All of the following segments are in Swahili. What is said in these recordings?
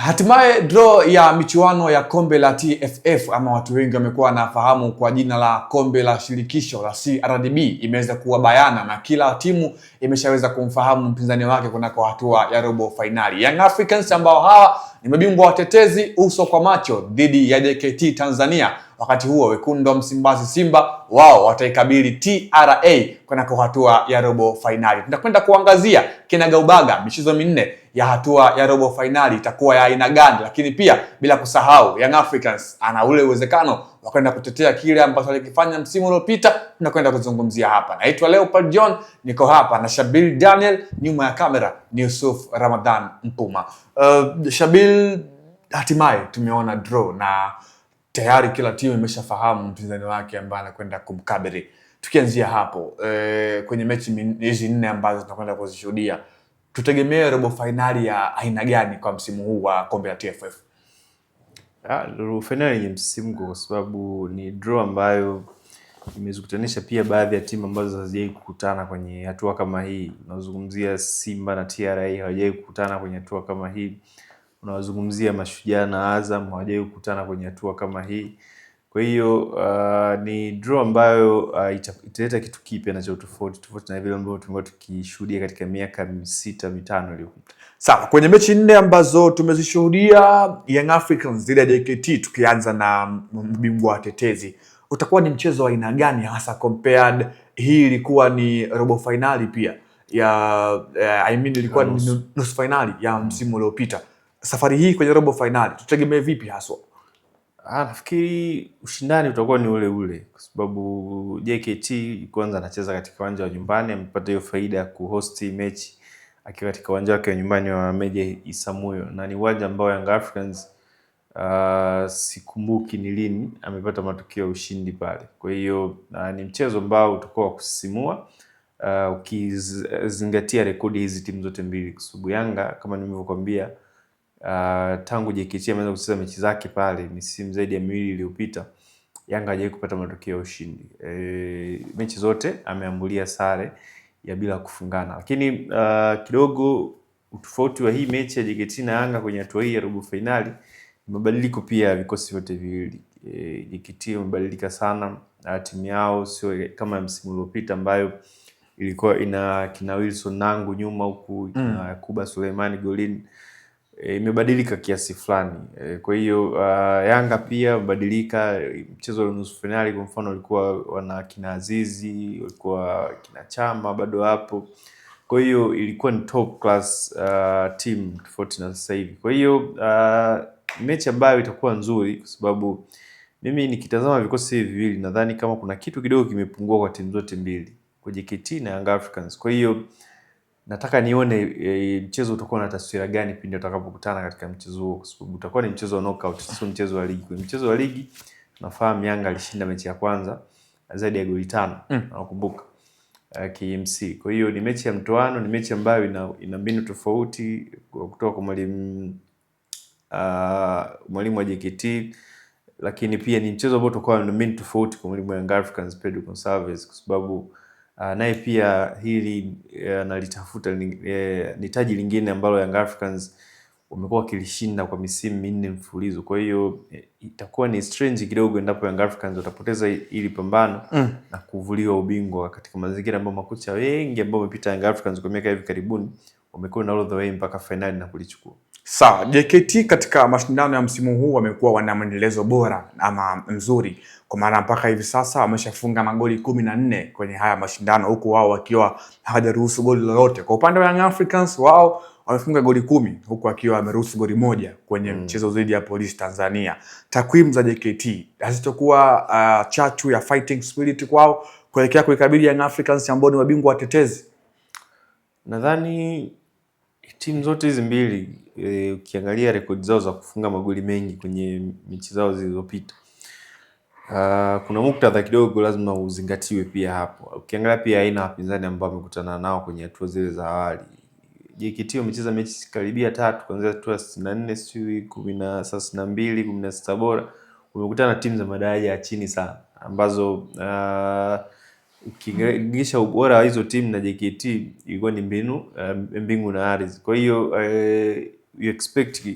Hatimaye draw ya michuano ya kombe la TFF ama watu wengi wamekuwa wanafahamu kwa jina la kombe la shirikisho la CRDB imeweza kuwa bayana na kila timu imeshaweza kumfahamu mpinzani wake kunako hatua ya robo finali. Young Africans ambao hawa ni mabingwa watetezi uso kwa macho dhidi ya JKT Tanzania. Wakati huo wekundu wa Msimbazi Simba wao wataikabili TRA kunako hatua ya robo finali. Tunakwenda kuangazia kinagaubaga michezo minne ya hatua ya robo finali itakuwa ya aina gani, lakini pia bila kusahau Young Africans ana ule uwezekano wa kwenda kutetea kile ambacho alikifanya msimu uliopita. Tunakwenda kuzungumzia hapa. Naitwa Leopard John, niko hapa na Shabil Daniel, nyuma ya kamera ni Yusuf Ramadan Mpuma. Shabil, hatimaye tumeona draw na tayari kila timu imeshafahamu mpinzani wake ambaye anakwenda kumkabili. Tukianzia hapo kwenye mechi hizi 4 ambazo tunakwenda kuzishuhudia, tutegemee robo finali ya aina gani kwa msimu huu wa kombe la TFF? Robo finali ni msisimko kwa sababu ni draw ambayo imezikutanisha pia baadhi ya timu ambazo hazijawahi kukutana kwenye hatua kama hii. Unazungumzia Simba na TRA hawajawahi kukutana kwenye hatua kama hii. Unazungumzia Mashujaa na Azam hawajawahi kukutana kwenye hatua kama hii. Kwa hiyo ni draw ambayo italeta kitu kipya na cha tofauti na vile ambavyo tumekuwa tukishuhudia katika miaka 6-5 iliyopita. Sawa, kwenye mechi 4 ambazo tumezishuhudia Young Africans dhidi ya JKT, tukianza na mbingwa watetezi, utakuwa ni mchezo wa aina gani hasa compared hii ilikuwa ni robo finali pia ya ilikuwa ni nusu finali ya msimu uliopita. Safari hii kwenye robo finali tutegemee vipi haswa? Nafikiri ushindani utakuwa ni ule ule kwa sababu JKT kwanza anacheza katika uwanja wa nyumbani, amepata hiyo faida ya kuhost mechi akiwa katika uwanja wake wa nyumbani wa Meja Isamuhyo, na ni uwanja ambao Young Africans sikumbuki ni lini amepata matokeo ya ushindi pale. Kwa hiyo ni mchezo ambao utakuwa wa kusisimua ukizingatia rekodi hizi timu zote mbili, kwa sababu Yanga kama nilivyokuambia tangu JKT ameanza kucheza mechi zake pale misimu zaidi ya 2 iliyopita, Yanga hajawahi kupata matokeo ya ushindi. Mechi zote ameambulia sare ya bila kufungana. Lakini kidogo utofauti wa hii mechi ya JKT na Yanga kwenye hatua hii ya robo finali, mabadiliko pia ya vikosi vyote viwili. JKT imebadilika sana, timu yao sio kama msimu uliopita ambayo ilikuwa ina kina Wilson Nangu nyuma huku na Yakuba Suleimani golini. Imebadilika kiasi fulani. Kwa hiyo Yanga pia imebadilika. Mchezo wa nusu finali kwa mfano ulikuwa wana kina Azizi, ulikuwa kina Chama bado hapo. Kwa hiyo ilikuwa ni top class team tofauti na sasa hivi. Kwa hiyo mechi ambayo itakuwa nzuri kwa sababu mimi nikitazama vikosi hivi viwili nadhani kama kuna kitu kidogo kimepungua kwa timu zote mbili, kwa JKT na Young Africans. Kwa hiyo nataka nione mchezo utakuwa na taswira gani pindi utakapokutana katika mchezo huo, kwa sababu utakuwa ni mchezo wa knockout, sio mchezo wa ligi. Kwa mchezo wa ligi tunafahamu Yanga alishinda mechi ya kwanza zaidi ya goli 5, nakumbuka KMC. Kwa hiyo ni mechi ya mtoano, ni mechi ambayo ina mbinu tofauti kutoka kwa mwalimu wa JKT, lakini pia ni mchezo ambao utakuwa na mbinu tofauti kwa mwalimu wa Young Africans Pedro Gonçalves, kwa sababu naye pia hili analitafuta ni taji lingine ambalo Young Africans wamekuwa wakilishinda kwa misimu 4 mfululizo. Kwa hiyo itakuwa ni strange kidogo endapo Young Africans watapoteza ili pambano na kuvuliwa ubingwa katika mazingira ambayo makocha wengi ambao wamepita Young Africans kwa miaka hivi karibuni wamekuwa na all the way mpaka finali na kulichukua. Sawa, JKT katika mashindano ya msimu huu wamekuwa wana mwendelezo bora ama mzuri, kwa maana mpaka hivi sasa wameshafunga magoli 14 kwenye haya mashindano, huku wao wakiwa hawajaruhusu goli lolote. Kwa upande wa Young Africans wao wamefunga goli 10 huku akiwa wameruhusu goli 1 kwenye mchezo dhidi ya Police Tanzania. Takwimu za JKT hazitakuwa chachu ya fighting spirit kwao kuelekea kuikabili Young Africans ambao ni mabingwa watetezi? Nadhani timu zote hizi mbili ukiangalia rekodi zao za kufunga magoli mengi kwenye mechi zao zilizopita, kuna muktadha kidogo lazima uzingatiwe pia hapo. Ukiangalia pia aina wapinzani ambao wamekutana nao kwenye hatua zile za awali, JKT wamecheza mechi karibia 3 kuanzia hatua 64, 12, 16 bora, wamekutana na timu za madaraja ya chini sana ambazo ukilinganisha ubora wa hizo timu na JKT ilikuwa ni mbingu na ardhi. Kwa hiyo you expect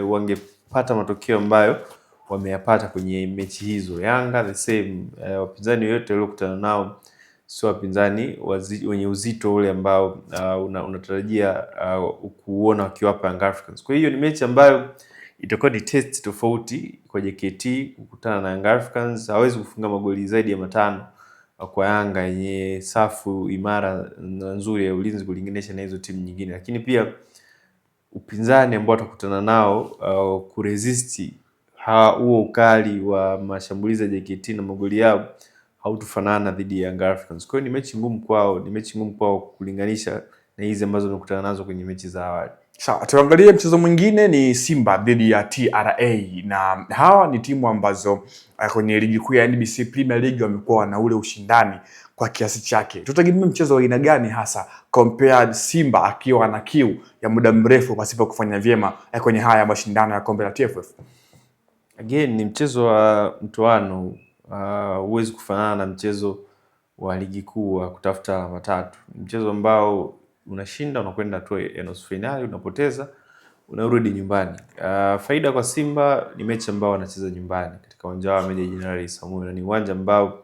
wangepata matokeo ambayo wameyapata kwenye mechi hizo. Yanga the same, wapinzani wote waliokutana nao sio wapinzani wenye uzito ule ambao unatarajia kuona wakiwapa Young Africans. Kwa hiyo ni mechi ambayo itakuwa ni test tofauti kwa JKT kukutana na Young Africans. Hawezi kufunga magoli zaidi ya 5 kwa Yanga yenye safu imara na nzuri ya ulinzi kulinganisha na hizo timu nyingine, lakini pia upinzani ambao watakutana nao kuresist huo ukali wa mashambulizi ya JKT na magoli yao hautofanana dhidi ya Young Africans. Kwa hiyo ni mechi ngumu kwao, kulinganisha na hizi ambazo wamekutana nazo kwenye mechi za awali. Sawa, tuangalie mchezo mwingine ni Simba dhidi ya TRA, na hawa ni timu ambazo kwenye ligi kuu ya NBC Premier League wamekuwa na ule ushindani kwa kiasi chake. Tutategemea mchezo wa aina gani hasa compared Simba akiwa na kiu ya muda mrefu pasipo kufanya vyema kwenye haya mashindano ya kombe la TFF? Again, ni mchezo wa mtoano, huwezi kufanana na mchezo wa ligi kuu wa kutafuta alama 3. Ni mchezo ambao unashinda unakwenda tu ya nusu finali, unapoteza unarudi nyumbani. Faida kwa Simba ni mechi ambao wanacheza nyumbani katika uwanja wa Meja Jenerali Isamuhyo, na ni uwanja ambao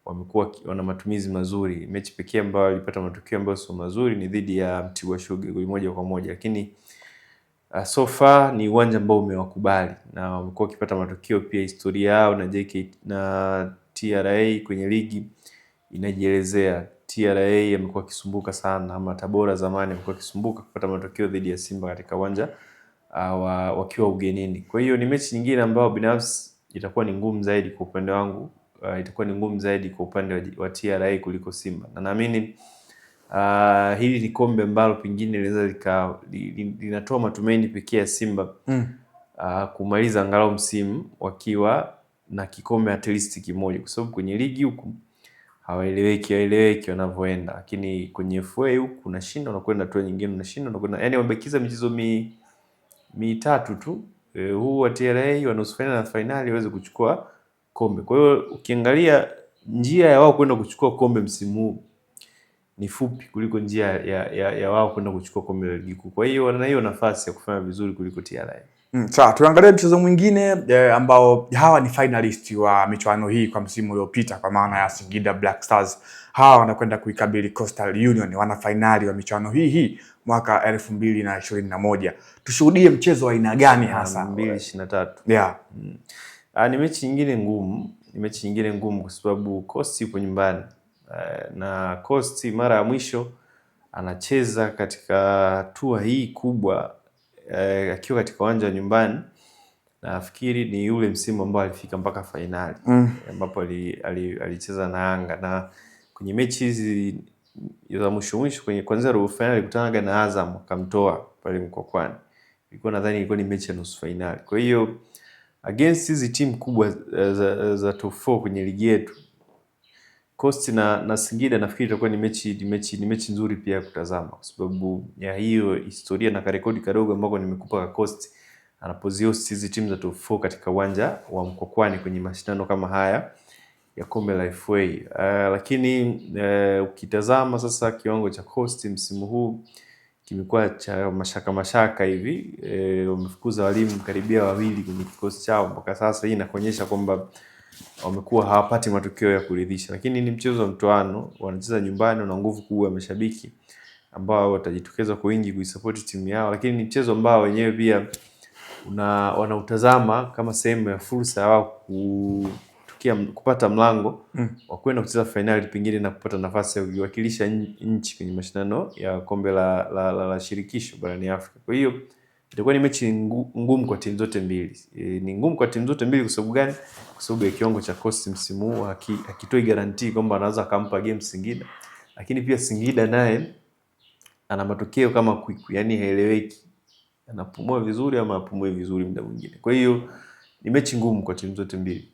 wamekuwa wana matumizi mazuri. Mechi pekee ambayo walipata matokeo ambayo sio mazuri ni dhidi ya Mtibwa Sugar goli 1-1, lakini so far ni uwanja ambao umewakubali na wamekuwa wakipata matokeo pia. Historia yao na JKT na TRA kwenye ligi inajielezea. TRA amekuwa kisumbuka sana, ama Tabora zamani amekuwa kisumbuka kupata matokeo dhidi ya Simba katika uwanja wakiwa ugenini. Kwa hiyo ni mechi nyingine ambayo binafsi itakuwa ni ngumu zaidi kwa upande wangu, itakuwa ni ngumu zaidi kwa upande wa TRA kuliko Simba, na naamini hili ni kombe ambalo pengine linaweza linatoa matumaini pekee ya Simba kumaliza angalau msimu wakiwa na kikombe at least kimoja, kwa sababu kwenye ligi huku hawaeleweki wanavyoenda, lakini kwenye FA huku unashinda unakwenda tu nyingine, unashinda unakwenda, yani wamebakiza michezo mitatu tu, huu wa TRA wa nusu finali na finali waweze kuchukua kombe. Kwa hiyo ukiangalia njia ya wao kwenda kuchukua kombe msimu huu ni fupi kuliko njia ya wao kwenda kuchukua kombe la ligi kuu. Kwa hiyo wana hiyo nafasi ya kufanya vizuri kuliko TRA. Sawa, tuangalie mchezo mwingine ambao hawa ni finalist wa michuano hii kwa msimu uliopita, kwa maana ya Singida Black Stars. Hawa wanakwenda kuikabili Coastal Union, wana finali wa michuano hii mwaka 2021. Tushuhudie mchezo wa aina gani hasa? 2023. Yeah. Ni mechi nyingine ngumu kwa sababu Coast yupo nyumbani. Na Coast mara ya mwisho anacheza katika hatua hii kubwa akiwa katika uwanja wa nyumbani, nafikiri ni yule msimu ambao alifika mpaka finali ambapo alicheza na Yanga, na kwenye mechi hizi za mwisho kwenye kwanza robo finali alikutana na Azam akamtoa pale Mkwakwani. Ilikuwa ni mechi ya nusu finali. Kwa hiyo against hizi timu kubwa za top 4 kwenye ligi yetu, Coast na Singida nafikiri itakuwa ni mechi nzuri pia ya kutazama, kwa sababu ya hiyo historia na karekodi kadogo ambako nimekupa kwa Coast anapozihost hizi timu za top 4 katika uwanja wa Mkwakwani kwenye mashindano kama haya ya kombe la FA. Lakini ukitazama sasa kiwango cha Coast msimu huu kimekuwa cha mashaka hivi, wamefukuza walimu karibia wawili kwenye kikosi chao mpaka sasa. Hii inakuonyesha kwamba wamekuwa hawapati matokeo ya kuridhisha, lakini ni mchezo wa mtoano, wanacheza nyumbani, wana nguvu kubwa ya mashabiki ambao watajitokeza kwa wingi kuisupport timu yao, lakini ni mchezo ambao wenyewe pia wanautazama kama sehemu ya fursa yao kupata mlango wa kwenda kucheza finali pengine na kupata nafasi ya kuwakilisha nchi kwenye mashindano ya kombe la shirikisho barani Afrika. Kwa hiyo itakuwa ni mechi ngumu kwa timu zote mbili. Ni ngumu kwa timu zote mbili kwa sababu gani? Kwa sababu ya kiwango cha Coast msimu huu hakitoi guarantee kwamba anaweza kumpa game Singida. Lakini pia Singida naye ana matokeo kama quick, yani haeleweki. Anapumua vizuri ama apumue vizuri muda mwingine. Kwa hiyo ni mechi ngumu kwa timu zote mbili.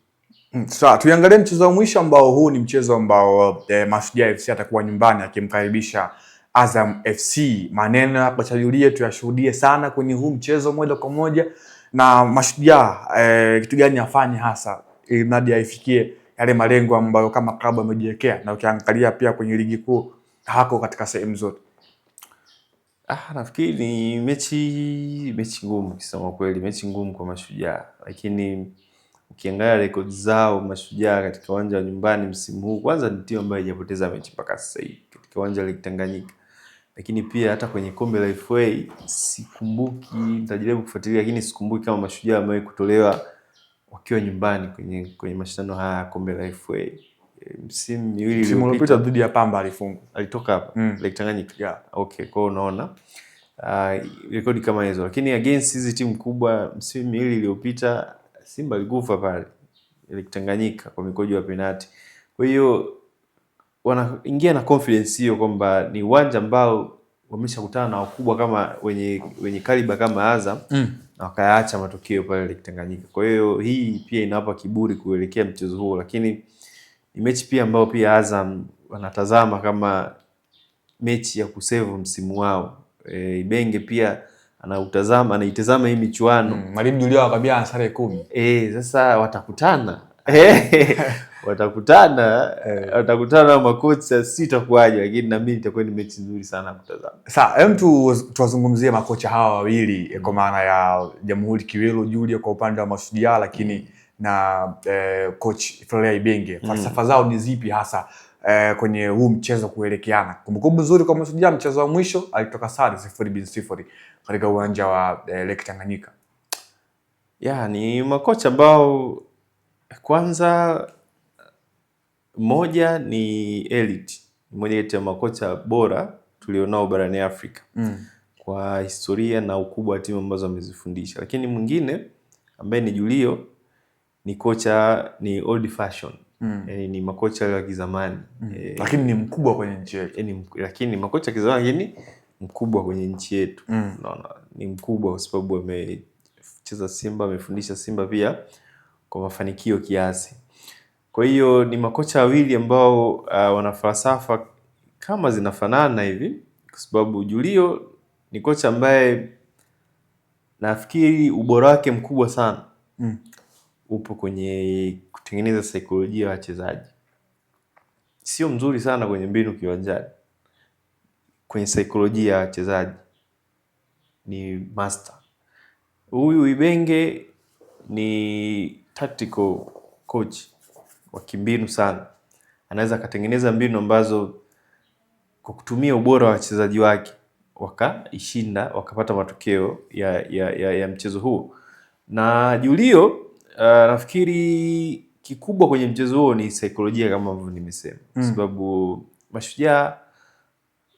Sawa, tuangalie mchezo wa mwisho ambao huu ni mchezo ambao Mashujaa FC atakuwa nyumbani akimkaribisha Azam FC. Maneno ya kuchajulie tuyashuhudie sana kwenye huu mchezo moja kwa moja, na Mashujaa kitu gani afanye hasa ili mradi aifikie yale malengo ambayo kama klabu amejiwekea, na ukiangalia pia kwenye ligi kuu hako katika sehemu zote. Nafikiri ni mechi ngumu kusema kweli, mechi ngumu kwa Mashujaa, lakini ukiangalia rekodi zao Mashujaa katika uwanja wa nyumbani msimu huu, kwanza ni timu ambayo haijapoteza mechi mpaka sasa hivi katika uwanja wa Tanganyika. Lakini pia hata kwenye kombe la FA sikumbuki, nitajaribu kufuatilia, lakini sikumbuki kama Mashujaa wamewahi kutolewa wakiwa nyumbani kwenye mashindano haya ya kombe la FA. Msimu miwili uliopita dhidi ya Pamba alifungwa. Alitoka hapa Lake Tanganyika. Yeah. Okay, kwa unaona rekodi kama hizo, lakini against hizi timu kubwa msimu miwili iliyopita Simba alikufa pale Lake Tanganyika kwa mikojo ya penalti. Kwa hiyo wanaingia na confidence hiyo kwamba ni uwanja ambao wameshakutana na wakubwa kama wenye kaliba kama Azam na wakaacha matokeo pale Lake Tanganyika. Kwa hiyo hii pia inawapa kiburi kuelekea mchezo huo, lakini ni mechi pia ambayo pia Azam wanatazama kama mechi ya kusave msimu wao. Ibenge pia anaitazama hii michuano. Mwalimu Julio akamwambia sare 10. Sasa watakutana. watakutana na makocha sitakuaje, lakini na mimi itakuwa ni mechi nzuri sana kutazama. Sasa tuwazungumzie makocha hawa wawili kwa maana ya Jamhuri Kiwelo Julia kwa upande wa Mashujaa, lakini na coach Florent Ibenge. Falsafa zao ni zipi hasa kwenye huu mchezo kuelekeana? Kumbukumbu nzuri kwa Mashujaa, mchezo wa mwisho alitoka sare 0-0 katika uwanja wa Lake Tanganyika. Ni makocha ambao kwanza mmoja ni elite, mmoja kati ya makocha bora tulionao barani Afrika kwa historia na ukubwa wa timu ambazo amezifundisha. Lakini mwingine ambaye ni Julio ni kocha, ni old fashion. Ni makocha wa kizamani. Lakini ni mkubwa kwenye nchi yetu. Lakini makocha kizamani, lakini mkubwa kwenye nchi yetu. Unaona, ni mkubwa kwa sababu amecheza Simba, amefundisha Simba pia kwa mafanikio kiasi. Kwa hiyo ni makocha wawili ambao wana falsafa kama zinafanana hivi, kwa sababu Julio ni kocha ambaye nafikiri ubora wake mkubwa sana upo kwenye kutengeneza saikolojia ya wachezaji. Sio mzuri sana kwenye mbinu kiwanjani, kwenye saikolojia ya wachezaji ni master. Huyu Ibenge ni tactical coach wa kimbinu sana. Anaweza katengeneza mbinu ambazo kwa kutumia ubora wa wachezaji wake wakaishinda, wakapata matokeo ya mchezo huo. Na Julio nafikiri kikubwa kwenye mchezo huo ni saikolojia kama ambavyo nimesema. Sababu Mashujaa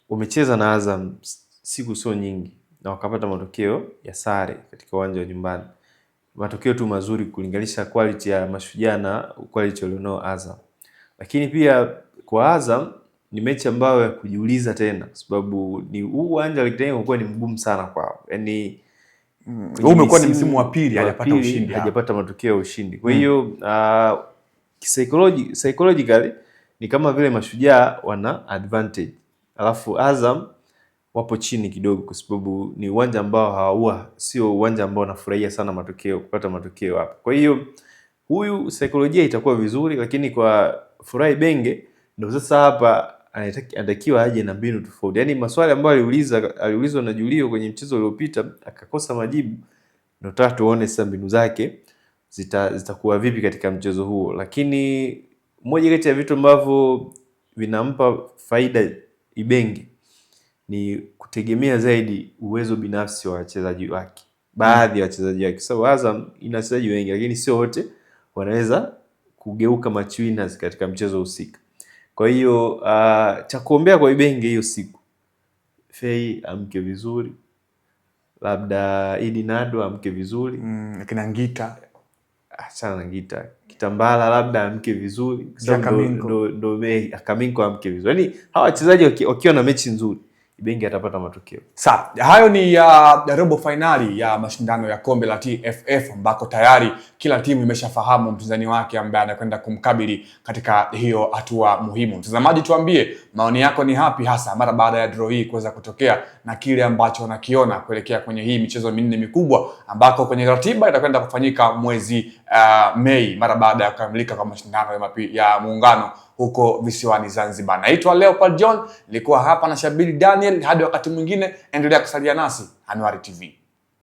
wamecheza na Azam siku sio nyingi na wakapata matokeo ya sare katika uwanja wa nyumbani. Matokeo tu mazuri kulinganisha quality ya Mashujaa na quality walionao Azam. Lakini pia kwa Azam ni mechi ambayo ya kujiuliza tena, sababu ni uwanja wa Kitengela ulikuwa ni mgumu sana kwao. Yaani umekuwa ni msimu wa pili hajapata matokeo ya ushindi. Kwa hiyo psychologically ni kama vile Mashujaa wana advantage. Alafu Azam wapo chini kidogo kwa sababu ni uwanja ambao sio uwanja ambao wanafurahia sana kupata matokeo hapa. Kwa hiyo huyu saikolojia itakuwa vizuri, lakini kwa Florent Ibenge ndio sasa hapa anatakiwa aje na mbinu tofauti. Yaani maswali ambayo aliulizwa na Julio kwenye mchezo uliopita akakosa majibu, ndio nataka tuone sasa mbinu zake zitakuwa vipi katika mchezo huo. Lakini moja kati ya vitu ambavyo vinampa faida Ibenge ni kutegemea zaidi uwezo binafsi wa wachezaji wake. Baadhi ya wachezaji wake. Sababu Azam ina wachezaji wengi, lakini sio wote wanaweza kugeuka match winners katika mchezo husika. Kwa hiyo cha kuombea kwa Ibenge hiyo siku, Fei amke vizuri, labda Idi Nado amke vizuri, kina Ngita sana Ngita, Kitambala labda amke vizuri, ndo Akaminko amke vizuri. Yaani hawa wachezaji wakiwa na mechi nzuri, Ibenge atapata matokeo. Sawa, hayo ni ya robo finali ya mashindano ya kombe la TFF ambako tayari kila timu imeshafahamu mpinzani wake ambaye anakwenda kumkabili katika hiyo hatua muhimu. Mtazamaji, tuambie maoni yako ni hapi hasa mara baada ya draw hii kuweza kutokea na na kile ambacho wanakiona kuelekea kwenye hii michezo minne mikubwa ambako kwenye ratiba itakwenda kufanyika mwezi Mei mara baada ya kukamilika kwa mashindano ya muungano huko visiwani Zanzibar. Naitwa Leopold John, nilikuwa hapa na Shabiri Daniel. Hadi wakati mwingine, endelea kusalia nasi Anuari TV.